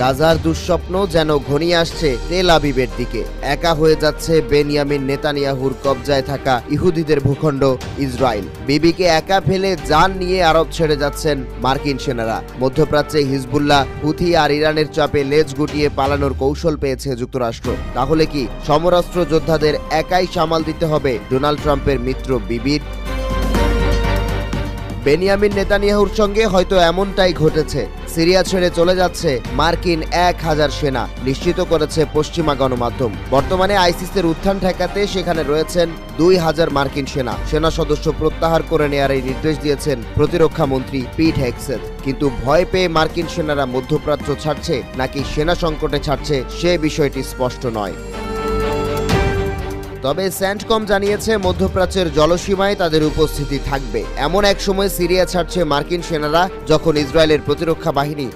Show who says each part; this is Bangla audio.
Speaker 1: গাজার দুঃস্বপ্ন যেন ঘনিয়ে আসছে তেল আবিবের দিকে। একা হয়ে যাচ্ছে বেনিয়ামিন নেতানিয়াহুর কবজায় থাকা ইহুদিদের ভূখণ্ড ইসরায়েল। বিবিকে একা ফেলে জান নিয়ে আরব ছেড়ে যাচ্ছেন মার্কিন সেনারা। মধ্যপ্রাচ্যে হিজবুল্লাহ, হুথি আর ইরানের চাপে লেজ গুটিয়ে পালানোর কৌশল পেয়েছে যুক্তরাষ্ট্র। তাহলে কি সমরাস্ত্র যোদ্ধাদের একাই সামাল দিতে হবে ডোনাল্ড ট্রাম্পের মিত্র বিবির? বেনিয়ামিন নেতানিয়াহুর সঙ্গে হয়তো এমনটাই ঘটেছে। সিরিয়া ছেড়ে চলে যাচ্ছে মার্কিন 1000 সেনা, নিশ্চিত করেছে পশ্চিমা গণমাধ্যম। বর্তমানে আইসিসের উত্থান ঠেকাতে সেখানে রয়েছেন 2000 মার্কিন সেনা সদস্য প্রত্যাহার করে নেওয়ার এই নির্দেশ দিয়েছেন প্রতিরক্ষা মন্ত্রী পিট হেগসেথ। কিন্তু ভয় পেয়ে মার্কিন সেনারা মধ্যপ্রাচ্য ছাড়ছে নাকি সেনা সংকটে ছাড়ছে সে বিষয়টি স্পষ্ট নয়। তবে সেন্টকম জানিয়েছে মধ্যপ্রাচ্যের জলসীমায় তাদের উপস্থিতি থাকবে। এমন এক সময় সিরিয়া ছাড়ছে মার্কিন সেনারা যখন ইসরায়েলের প্রতিরক্ষা বাহিনী